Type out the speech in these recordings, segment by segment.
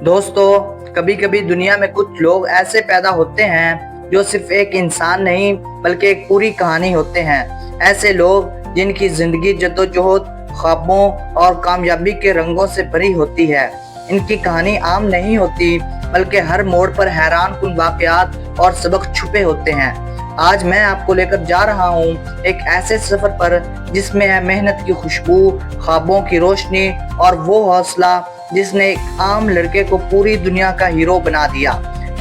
دوستو، کبھی کبھی دنیا میں کچھ لوگ ایسے پیدا ہوتے ہیں جو صرف ایک انسان نہیں بلکہ ایک پوری کہانی ہوتے ہیں۔ ایسے لوگ جن کی زندگی جدوجہد، خوابوں اور کامیابی کے رنگوں سے بھری ہوتی ہے۔ ان کی کہانی عام نہیں ہوتی بلکہ ہر موڑ پر حیران کن واقعات اور سبق چھپے ہوتے ہیں۔ آج میں آپ کو لے کر جا رہا ہوں ایک ایسے سفر پر جس میں ہے محنت کی خوشبو، خوابوں کی روشنی اور وہ حوصلہ جس نے ایک عام لڑکے کو پوری دنیا کا ہیرو بنا دیا۔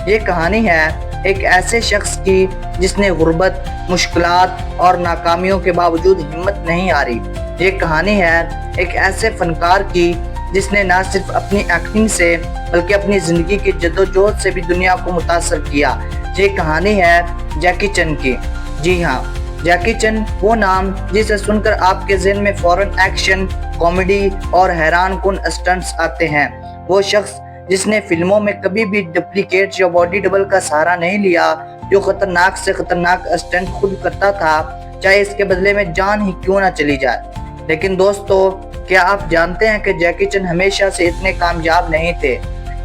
یہ کہانی ہے ایک ایسے شخص کی جس نے غربت، مشکلات اور ناکامیوں کے باوجود ہمت نہیں ہاری۔ یہ کہانی ہے ایک ایسے فنکار کی جس نے نہ صرف اپنی ایکٹنگ سے بلکہ اپنی زندگی کی جدوجہد سے بھی دنیا کو متاثر کیا۔ یہ کہانی ہے جیکی چن کی۔ جی ہاں، جیکی چن وہ نام جسے سن کر آپ کے ذہن میں فوراً ایکشن، کامیڈی اور حیران کن اسٹنٹس آتے ہیں۔ وہ شخص جس نے فلموں میں کبھی بھی ڈپلیکیٹ یا باڈی ڈبل کا سہارا نہیں لیا، جو خطرناک سے خطرناک اسٹنٹ خود کرتا تھا، چاہے اس کے بدلے میں جان ہی کیوں نہ چلی جائے۔ لیکن دوستو، کیا آپ جانتے ہیں کہ جیکی چن ہمیشہ سے اتنے کامیاب نہیں تھے؟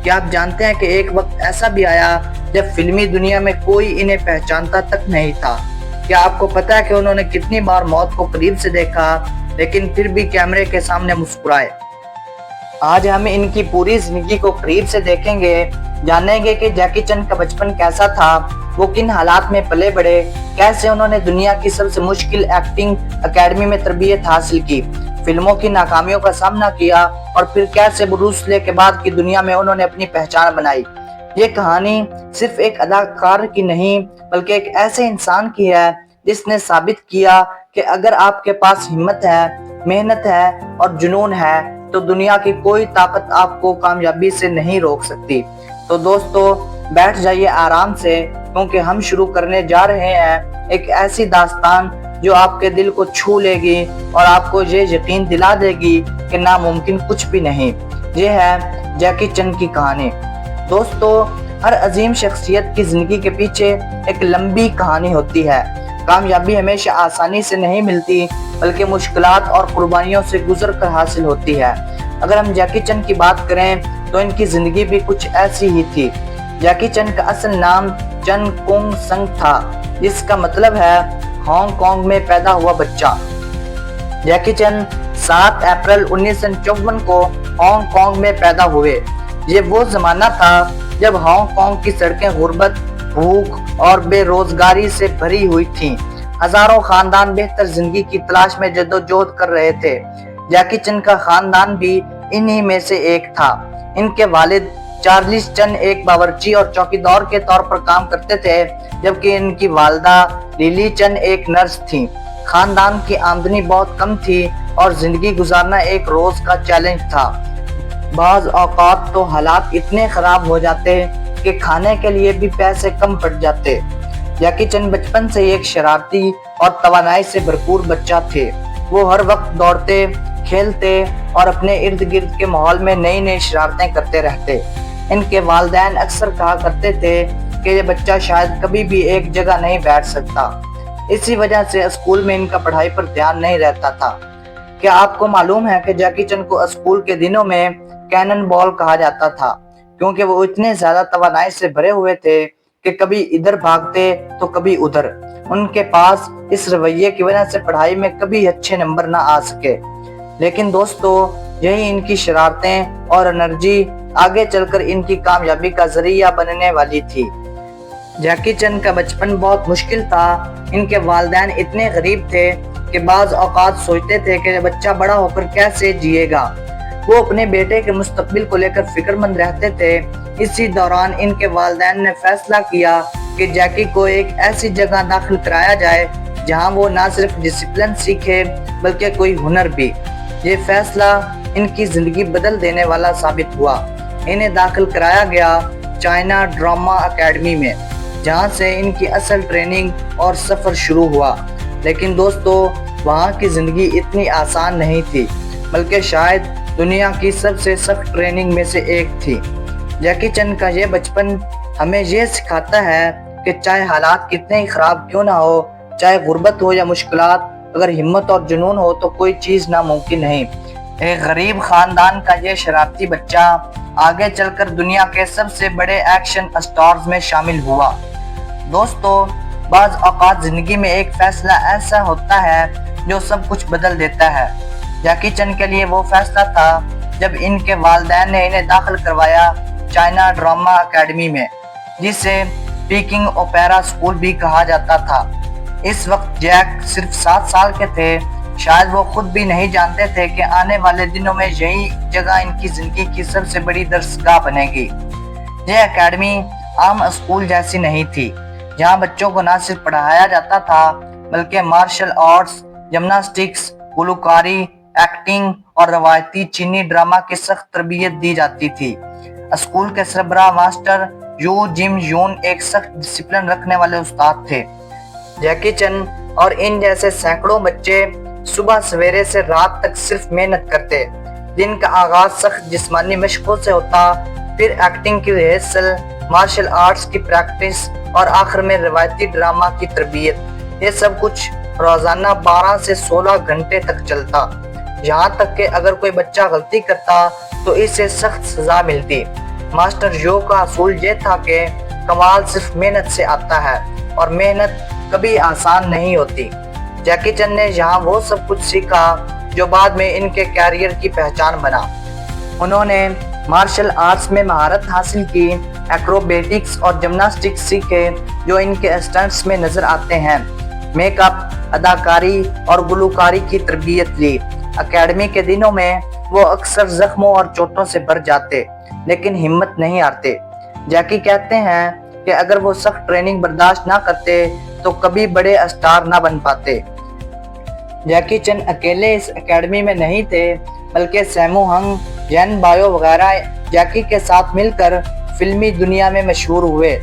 کیا آپ جانتے ہیں کہ ایک وقت ایسا بھی آیا جب فلمی دنیا میں کوئی انہیں پہچانتا تک نہیں تھا؟ کیا آپ کو پتا ہے کہ انہوں نے کتنی بار موت کو قریب سے دیکھا لیکن پھر بھی کیمرے کے سامنے مسکرائے؟ آج ہم ان کی پوری زندگی کو قریب سے دیکھیں گے، جانیں گے کہ جیکی چن کا بچپن کیسا تھا، وہ کن حالات میں پلے بڑے، کیسے انہوں نے دنیا کی سب سے مشکل ایکٹنگ اکیڈمی میں تربیت حاصل کی، فلموں کی ناکامیوں کا سامنا کیا اور پھر کیسے بروس لے کے بعد کی دنیا میں انہوں نے اپنی پہچان بنائی۔ یہ کہانی صرف ایک اداکار کی نہیں بلکہ ایک ایسے انسان کی ہے جس نے ثابت کیا کہ اگر آپ کے پاس ہمت ہے، محنت ہے اور جنون ہے تو دنیا کی کوئی طاقت آپ کو کامیابی سے نہیں روک سکتی۔ تو دوستو، بیٹھ جائیے آرام سے، کیونکہ ہم شروع کرنے جا رہے ہیں ایک ایسی داستان جو آپ کے دل کو چھو لے گی اور آپ کو یہ یقین دلا دے گی کہ ناممکن کچھ بھی نہیں۔ یہ ہے جیکی چن کی کہانی۔ دوستو، ہر عظیم شخصیت کی زندگی کے پیچھے ایک لمبی کہانی ہوتی ہے۔ کامیابی ہمیشہ آسانی سے نہیں ملتی بلکہ مشکلات اور قربانیوں سے گزر کر حاصل ہوتی ہے۔ اگر ہم جیکی چن کی بات کریں تو ان کی زندگی بھی کچھ ایسی ہی تھی۔ جیکی چن کا اصل نام چن کونگ سنگ تھا، جس کا مطلب ہے ہانگ کانگ میں پیدا ہوا بچہ۔ جیکی چن 7 اپریل 1954 کو ہانگ کانگ میں پیدا ہوئے۔ یہ وہ زمانہ تھا جب ہانگ کانگ کی سڑکیں غربت، بھوک اور بے روزگاری سے بھری ہوئی تھیں۔ ہزاروں خاندان بہتر زندگی کی تلاش میں جدوجہد کر رہے تھے۔ جیکی چن کا خاندان بھی انہی میں سے ایک تھا۔ ان کے والد چارلس چن ایک باورچی اور چوکیدار کے طور پر کام کرتے تھے، جبکہ ان کی والدہ لیلی چن ایک نرس تھیں۔ خاندان کی آمدنی بہت کم تھی اور زندگی گزارنا ایک روز کا چیلنج تھا۔ بعض اوقات تو حالات اتنے خراب ہو جاتے کہ کھانے کے لیے بھی پیسے کم پڑ جاتے۔ جیکی چن بچپن سے ایک شرارتی اور توانائی سے بھرپور بچہ تھے۔ وہ ہر وقت دوڑتے، کھیلتے اور اپنے ارد گرد کے ماحول میں نئی نئی شرارتیں کرتے رہتے۔ ان کے والدین اکثر کہا کرتے تھے کہ یہ بچہ شاید کبھی بھی ایک جگہ نہیں بیٹھ سکتا۔ اسی وجہ سے اسکول میں ان کا پڑھائی پر دھیان نہیں رہتا تھا۔ کیا آپ کو معلوم ہے کہ جیکی چن کو اسکول کے دنوں میں کینن بال کہا جاتا تھا، کیونکہ وہ اتنے زیادہ توانائی سے بھرے ہوئے تھے کہ کبھی ادھر بھاگتے تو کبھی ادھر۔ ان کے پاس اس رویے کی وجہ سے پڑھائی میں کبھی اچھے نمبر نہ آ سکے۔ لیکن دوستو، یہی ان کی شرارتیں اور انرجی آگے چل کر ان کی کامیابی کا ذریعہ بننے والی تھی۔ جیکی چن کا بچپن بہت مشکل تھا۔ ان کے والدین اتنے غریب تھے کہ بعض اوقات سوچتے تھے کہ بچہ بڑا ہو کر کیسے جیے گا۔ وہ اپنے بیٹے کے مستقبل کو لے کر فکر مند رہتے تھے۔ اسی دوران ان کے والدین نے فیصلہ کیا کہ جیکی کو ایک ایسی جگہ داخل کرایا جائے جہاں وہ نہ صرف ڈسپلن سیکھے بلکہ کوئی ہنر بھی۔ یہ فیصلہ ان کی زندگی بدل دینے والا ثابت ہوا۔ انہیں داخل کرایا گیا چائنا ڈرامہ اکیڈمی میں، جہاں سے ان کی اصل ٹریننگ اور سفر شروع ہوا۔ لیکن دوستو، وہاں کی زندگی اتنی آسان نہیں تھی، بلکہ شاید دنیا کی سب سے سخت ٹریننگ میں سے ایک تھی۔ جیکی چن کا یہ بچپن ہمیں یہ سکھاتا ہے کہ چاہے حالات کتنے ہی خراب کیوں نہ ہو، چاہے غربت ہو یا مشکلات، اگر ہمت اور جنون ہو تو کوئی چیز ناممکن نہیں۔ ایک غریب خاندان کا یہ شرارتی بچہ آگے چل کر دنیا کے سب سے بڑے ایکشن اسٹارز میں شامل ہوا۔ دوستو، بعض اوقات زندگی میں ایک فیصلہ ایسا ہوتا ہے جو سب کچھ بدل دیتا ہے۔ جیکی چن کے لیے وہ فیصلہ تھا جب ان کے والدین نے انہیں داخل کروایا چائنا ڈرامہ اکیڈمی میں، جسے پیکنگ اوپیرا اسکول بھی کہا جاتا تھا۔ اس وقت جیک صرف 7 سال کے تھے۔ شاید وہ خود بھی نہیں جانتے تھے کہ آنے والے دنوں میں یہی جگہ ان کی زندگی کی سب سے بڑی درسگاہ بنے گی۔ یہ اکیڈمی عام اسکول جیسی نہیں تھی، جہاں بچوں کو نہ صرف پڑھایا جاتا تھا بلکہ مارشل آرٹس، جمناسٹکس، گلوکاری، ایکٹنگ اور روایتی چینی ڈرامہ کی سخت تربیت دی جاتی تھی۔ اسکول کے سربراہ ماسٹر یو جم یون ایک سخت ڈسپلن رکھنے والے استاد تھے۔ جیکی چن اور ان جیسے سینکڑوں بچے صبح سویرے سے رات تک صرف محنت کرتے۔ دن کا آغاز سخت جسمانی مشقوں سے ہوتا، پھر ایکٹنگ کی ریہرسل، مارشل آرٹس کی پریکٹس اور آخر میں روایتی ڈرامہ کی تربیت۔ یہ سب کچھ روزانہ 12 سے 16 گھنٹے تک چلتا، یہاں تک کہ اگر کوئی بچہ غلطی کرتا تو اسے سخت سزا ملتی۔ ماسٹر یو کا اصول یہ تھا کہ کمال صرف محنت سے آتا ہے اور محنت کبھی آسان نہیں ہوتی۔ جیکی چن نے یہاں وہ سب کچھ سیکھا جو بعد میں ان کے کیریئر کی پہچان بنا۔ انہوں نے مارشل آرٹس میں مہارت حاصل کی، ایکروبیٹکس اور جمناسٹکس سیکھے جو ان کے اسٹنٹس میں نظر آتے ہیں، میک اپ، اداکاری اور گلوکاری کی تربیت لی۔ اکیڈمی کے دنوں میں وہ اکثر زخموں اور چوٹوں سے بھر جاتے لیکن ہمت نہیں ہارتے۔ جیکی کہتے ہیں کہ اگر وہ سخت ٹریننگ برداشت نہ کرتے تو کبھی بڑے اسٹار نہ بن پاتے۔ جیکی چن اکیلے اس اکیڈمی میں نہیں تھے بلکہ سیمو ہنگ، جین بایو وغیرہ جیکی کے ساتھ مل کر فلمی دنیا میں مشہور ہوئے۔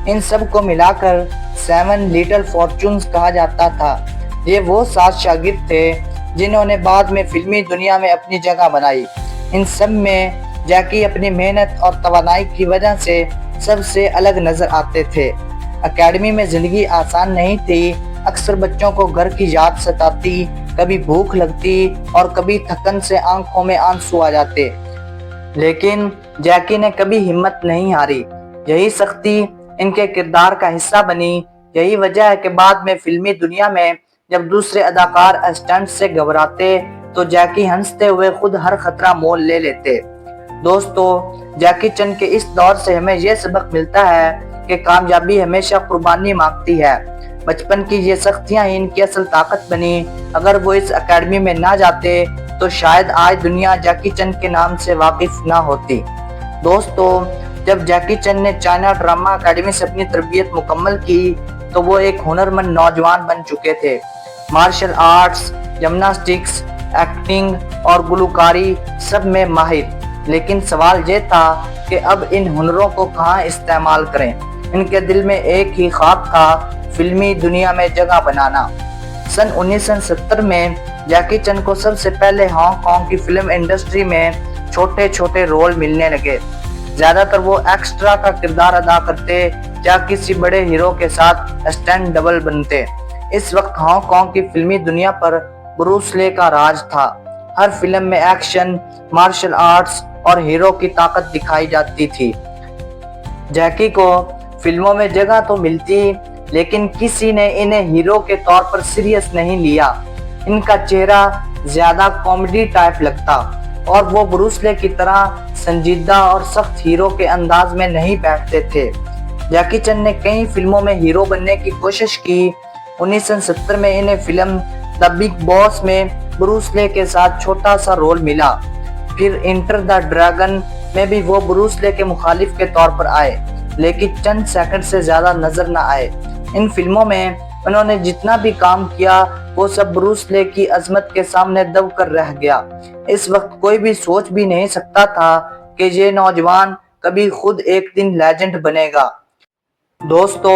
ان سب کو ملا کر 7 لٹل فارچونز کہا جاتا تھا۔ یہ وہ 7 شاگرد تھے جنہوں نے بعد میں فلمی دنیا میں اپنی جگہ بنائی۔ ان سب میں جیکی اپنی محنت اور توانائی کی وجہ سے سب سے الگ نظر آتے تھے۔ اکیڈمی میں زندگی آسان نہیں تھی، اکثر بچوں کو گھر کی یاد ستاتی، کبھی بھوک لگتی اور کبھی تھکن سے آنکھوں میں آنسو آ جاتے، لیکن جیکی نے کبھی ہمت نہیں ہاری۔ یہی سختی ان کے کردار کا حصہ بنی۔ یہی وجہ ہے کہ بعد میں فلمی دنیا میں جب دوسرے اداکار اسٹنٹ سے گھبراتے تو جیکی ہنستے ہوئے خود ہر خطرہ مول لے لیتے۔ دوستو، جیکی چن کے اس دور سے ہمیں یہ سبق ملتا ہے کہ کامیابی ہمیشہ قربانی مانگتی ہے۔ بچپن کی یہ سختیاں ہی ان کی اصل طاقت بنی۔ اگر وہ اس اکیڈمی میں نہ جاتے تو شاید آج دنیا جیکی چن کے نام سے واقف نہ ہوتی۔ دوستو، جب جیکی چن نے چائنا ڈرامہ اکیڈمی سے اپنی تربیت مکمل کی تو وہ ایک ہنرمند نوجوان بن چکے تھے۔ مارشل آرٹس، جمناسٹکس، ایکٹنگ اور گلوکاری سب میں ماہر، لیکن سوال یہ تھا کہ اب ان ہنروں کو کہاں استعمال کریں۔ ان کے دل میں ایک ہی خواب تھا، فلمی دنیا میں جگہ بنانا۔ سن 1970 میں جیکی چن کو سب سے پہلے ہانگ کانگ کی فلم انڈسٹری میں چھوٹے چھوٹے رول ملنے لگے۔ زیادہ تر وہ ایکسٹرا کا کردار ادا کرتے یا کسی بڑے ہیرو کے ساتھ اسٹنٹ ڈبل بنتے۔ اس وقت ہانگ کانگ کی فلمی دنیا پر بروس لے کا راج تھا۔ ہر فلم میں ایکشن، مارشل آرٹس اور ہیرو کی طاقت دکھائی جاتی تھی۔ جیکی کو فلموں میں جگہ تو ملتی لیکن کسی نے انہیں ہیرو کے طور پر سیریس نہیں لیا۔ ان کا چہرہ زیادہ کامیڈی ٹائپ لگتا اور وہ بروس لے کی طرح سنجیدہ اور سخت ہیرو کے انداز میں نہیں بیٹھتے تھے۔ جیکی چن نے کئی فلموں میں ہیرو بننے کی کوشش کی۔ 1970 میں انہیں فلم دی بگ باس میں بروس لے کے ساتھ چھوٹا سا رول ملا۔ پھر انٹر دی ڈریگن میں بھی وہ بروس لے کے مخالف کے طور پر آئے، لیکن چند سیکنڈ سے زیادہ نظر نہ آئے۔ ان فلموں میں انہوں نے جتنا بھی کام کیا وہ سب بروس لے کی عظمت کے سامنے دب کر رہ گیا۔ اس وقت کوئی بھی سوچ بھی نہیں سکتا تھا کہ یہ نوجوان کبھی خود ایک دن لیجنڈ بنے گا۔ دوستو،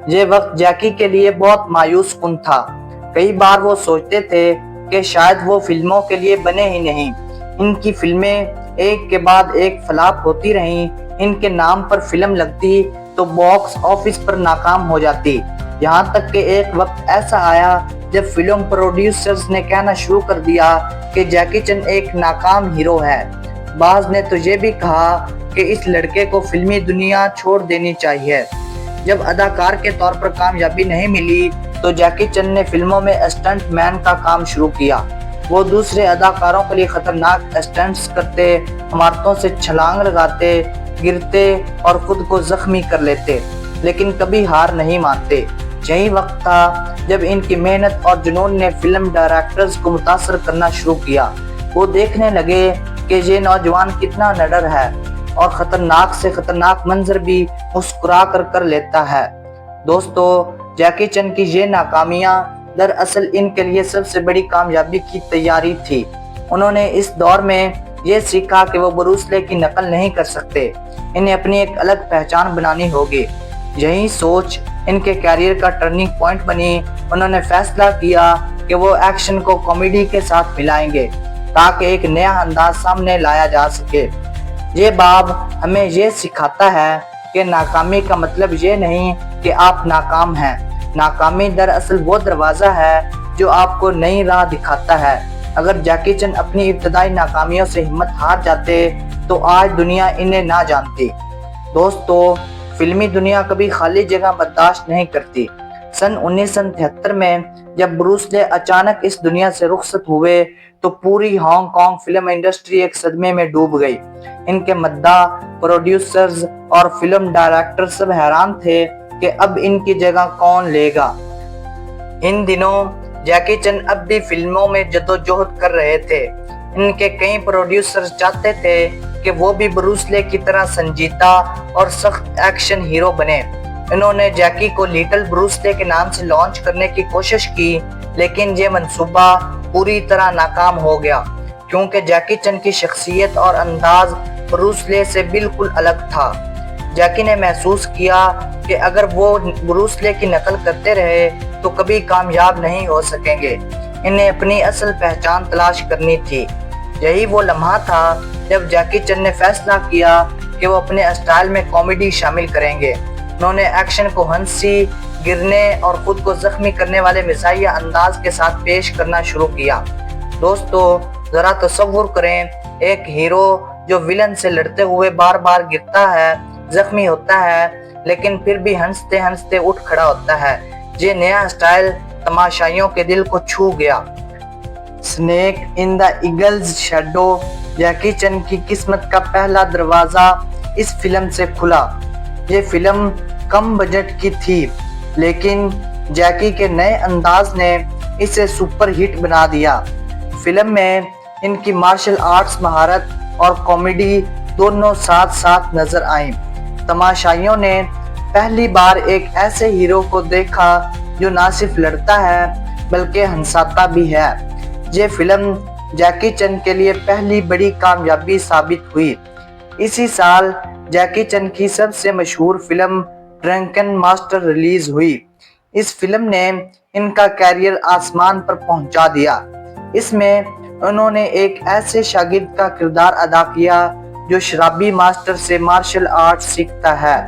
یہ وقت جیکی کے لیے بہت مایوس کن تھا۔ کئی بار وہ سوچتے تھے کہ شاید وہ فلموں کے لیے بنے ہی نہیں۔ ان کی فلمیں ایک کے بعد ایک فلاپ ہوتی رہیں۔ ان کے نام پر فلم لگتی تو باکس آفس پر ناکام ہو جاتی، یہاں تک کہ ایک وقت ایسا آیا جب فلم پروڈیوسرز نے کہنا شروع کر دیا کہ جیکی چن ایک ناکام ہیرو ہے۔ بعض نے تو یہ بھی کہا کہ اس لڑکے کو فلمی دنیا چھوڑ دینی چاہیے۔ جب اداکار کے طور پر کامیابی نہیں ملی تو جیکی چن نے فلموں میں اسٹنٹ مین کا کام شروع کیا۔ وہ دوسرے اداکاروں کے لیے خطرناک اسٹنٹس کرتے، عمارتوں سے چھلانگ لگاتے، گرتے اور خود کو زخمی کر لیتے، لیکن کبھی ہار نہیں مانتے۔ یہی وقت تھا جب ان کی محنت اور جنون نے فلم ڈائریکٹرز کو متاثر کرنا شروع کیا۔ وہ دیکھنے لگے کہ یہ نوجوان کتنا نڈر ہے اور خطرناک سے خطرناک منظر بھی مسکرا کر لیتا ہے۔ دوستو، جیکی چن کی یہ ناکامیاں دراصل ان کے لیے سب سے بڑی کامیابی کی تیاری تھی۔ انہوں نے اس دور میں یہ سیکھا کہ وہ بروس لے کی نقل نہیں کر سکتے، انہیں اپنی ایک الگ پہچان بنانی ہوگی۔ یہی سوچ ان کے کیریئر کا ٹرننگ پوائنٹ بنی۔ انہوں نے فیصلہ کیا کہ وہ ایکشن کو کامیڈی کے ساتھ ملائیں گے تاکہ ایک نیا انداز سامنے لایا جا سکے۔ یہ باب ہمیں یہ سکھاتا ہے کہ ناکامی کا مطلب یہ نہیں کہ آپ ناکام ہیں۔ ناکامی دراصل وہ دروازہ ہے جو آپ کو نئی راہ دکھاتا ہے۔ اگر جیکی چن اپنی ابتدائی ناکامیوں سے ہمت ہار جاتے تو آج دنیا انہیں نہ جانتی۔ دوستو، فلمی دنیا کبھی خالی جگہ برداشت نہیں کرتی۔ سن 1973 میں جب بروس لے اچانک اس دنیا سے رخصت ہوئے تو پوری ہانگ کانگ فلم انڈسٹری ایک صدمے میں ڈوب گئی۔ ان کے مداح، پروڈیوسرز اور فلم ڈائریکٹر سب حیران تھے کہ اب ان کی جگہ کون لے گا۔ ان دنوں جیکی چن اب بھی فلموں میں جدوجہد کر رہے تھے۔ ان کے کئی پروڈیوسرز چاہتے تھے کہ وہ بھی بروس لے کی طرح سنجیدہ اور سخت ایکشن ہیرو بنے۔ انہوں نے جیکی کو لٹل بروس لے کے نام سے لانچ کرنے کی کوشش کی، لیکن یہ منصوبہ پوری طرح ناکام ہو گیا کیونکہ جیکی چن کی شخصیت اور انداز بروس لے سے بالکل الگ تھا۔ جیکی نے محسوس کیا کہ اگر وہ بروس لے کی نقل کرتے رہے تو کبھی کامیاب نہیں ہو سکیں گے۔ انہیں اپنی اصل پہچان تلاش کرنی تھی۔ یہی وہ لمحہ تھا جب جیکی چن نے فیصلہ کیا کہ وہ اپنے اسٹائل میں کامیڈی شامل کریں گے۔ انہوں نے ایکشن کو ہنسی، گرنے اور خود کو زخمی کرنے والے مزاحیہ انداز کے ساتھ پیش کرنا شروع کیا۔ دوستو، ذرا تصور کریں، ایک ہیرو جو ولن سے لڑتے ہوئے بار بار گرتا ہے، زخمی ہوتا ہے، لیکن پھر بھی ہنستے ہنستے اٹھ کھڑا ہوتا ہے۔ یہ نیا اسٹائل تماشائیوں کے دل کو چھو گیا۔ سنیک ان دا ایگلز شیڈو جیکی چن کی قسمت کا پہلا دروازہ اس فلم سے کھلا۔ یہ فلم کم بجٹ کی تھی، لیکن جیکی کے نئے انداز نے اسے سپر ہٹ بنا دیا۔ فلم میں ان کی مارشل آرٹس مہارت اور کامیڈی دونوں ساتھ ساتھ نظر آئیں۔ تماشائیوں نے پہلی بار ایک ایسے ہیرو کو دیکھا جو نہ صرف لڑتا ہے بلکہ ہنساتا بھی ہے۔ یہ فلم جیکی چن کے لیے پہلی بڑی کامیابی ثابت ہوئی۔ اسی سال جیکی چن کی سب سے مشہور فلم ڈرنکن ماسٹر ریلیز ہوئی۔ اس فلم نے ان کا کیریئر آسمان پر پہنچا دیا۔ اس میں انہوں نے ایک ایسے شاگرد کا کردار ادا کیا جو شرابی ماسٹر سے مارشل آرٹ سیکھتا ہے۔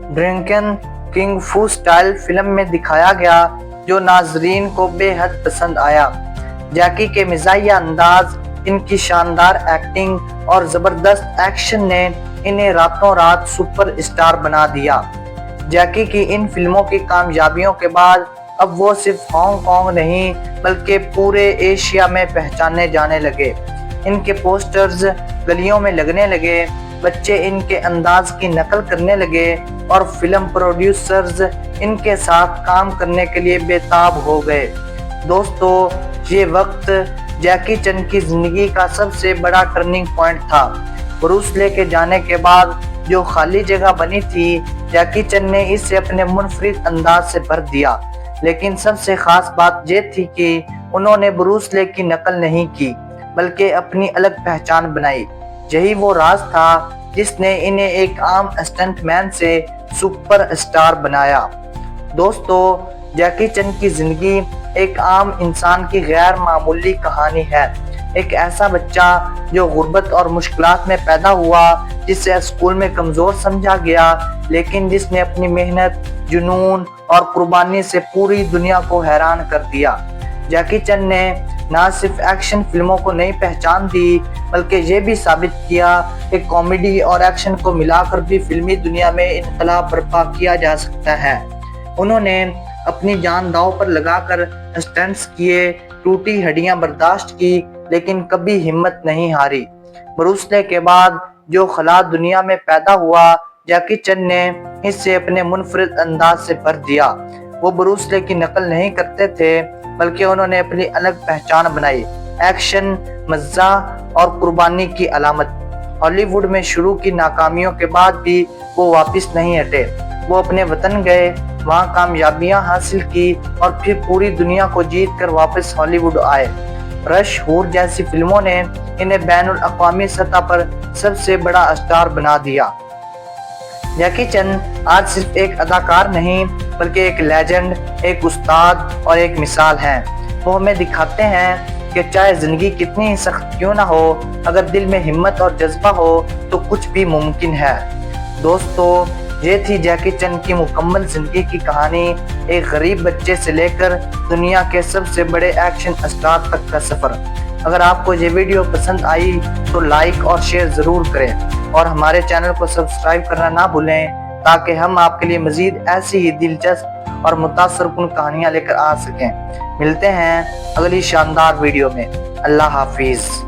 ڈرنکن کنگ فو سٹائل فلم میں دکھایا گیا جو ناظرین کو بے حد پسند آیا۔ جیکی کے مزاحیہ انداز، ان کی شاندار ایکٹنگ اور زبردست ایکشن نے انہیں راتوں رات سپر اسٹار بنا دیا۔ جیکی کی ان فلموں کی کامیابیوں کے بعد اب وہ صرف ہانگ کانگ نہیں بلکہ پورے ایشیا میں پہچانے جانے لگے۔ ان کے پوسٹرز گلیوں میں لگنے لگے، بچے ان کے انداز کی نقل کرنے لگے اور فلم پروڈیوسرز ان کے ساتھ کام کرنے کے لیے بے تاب ہو گئے۔ دوستو، یہ وقت جیکی چن کی زندگی کا سب سے بڑا ٹرننگ پوائنٹ تھا۔ بروس لے کے جانے کے بعد جو خالی جگہ بنی تھی، جیکی چن نے اسے اپنے منفرد انداز سے بھر دیا۔ لیکن سب سے خاص بات یہ تھی کہ انہوں نے بروس لے کی نقل نہیں کی بلکہ اپنی الگ پہچان بنائی۔ یہی وہ راز تھا جس نے انہیں ایک عام اسٹنٹ مین سے سپر اسٹار بنایا۔ دوستو، جیکی چن کی زندگی ایک عام انسان کی غیر معمولی کہانی ہے۔ ایک ایسا بچہ جو غربت اور مشکلات میں پیدا ہوا، جسے اسکول میں کمزور سمجھا گیا، لیکن جس نے اپنی محنت، جنون اور قربانی سے پوری دنیا کو حیران کر دیا۔ جیکی چن نے نہ صرف ایکشن فلموں کو نئی پہچان دی بلکہ یہ بھی ثابت کیا کہ کامیڈی اور ایکشن کو ملا کر بھی فلمی دنیا میں انقلاب برپا کیا جا سکتا ہے۔ انہوں نے اپنی جان داؤ پر لگا کر اسٹنٹس کیے، ٹوٹی ہڈیاں برداشت کی، لیکن کبھی ہمت نہیں ہاری۔ بروس لے کے بعد جو خلا دنیا میں پیدا ہوا، جیکی چن نے اس سے اپنے منفرد انداز سے بھر دیا۔ وہ بروس لے کی نقل نہیں کرتے تھے بلکہ انہوں نے اپنی الگ پہچان بنائی، ایکشن، مزاح اور قربانی کی علامت۔ ہالی ووڈ میں شروع کی ناکامیوں کے بعد بھی وہ واپس نہیں ہٹے۔ وہ اپنے وطن گئے، وہاں کامیابیاں حاصل کی اور پھر پوری دنیا کو جیت کر واپس ہالی ووڈ آئے۔ رش ہور جیسی فلموں نے انہیں بین الاقوامی سطح پر سب سے بڑا اسٹار بنا دیا۔ جیکی چن آج صرف ایک اداکار نہیں بلکہ ایک لیجنڈ، ایک استاد اور ایک مثال ہیں۔ وہ ہمیں دکھاتے ہیں کہ چاہے زندگی کتنی ہی سخت کیوں نہ ہو، اگر دل میں ہمت اور جذبہ ہو تو کچھ بھی ممکن ہے۔ دوستو، یہ تھی جیکی چن کی مکمل زندگی کی کہانی، ایک غریب بچے سے لے کر دنیا کے سب سے بڑے ایکشن اسٹار تک کا سفر۔ اگر آپ کو یہ ویڈیو پسند آئی تو لائک اور شیئر ضرور کریں اور ہمارے چینل کو سبسکرائب کرنا نہ بھولیں تاکہ ہم آپ کے لیے مزید ایسی ہی دلچسپ اور متاثر کن کہانیاں لے کر آ سکیں۔ ملتے ہیں اگلی شاندار ویڈیو میں۔ اللہ حافظ۔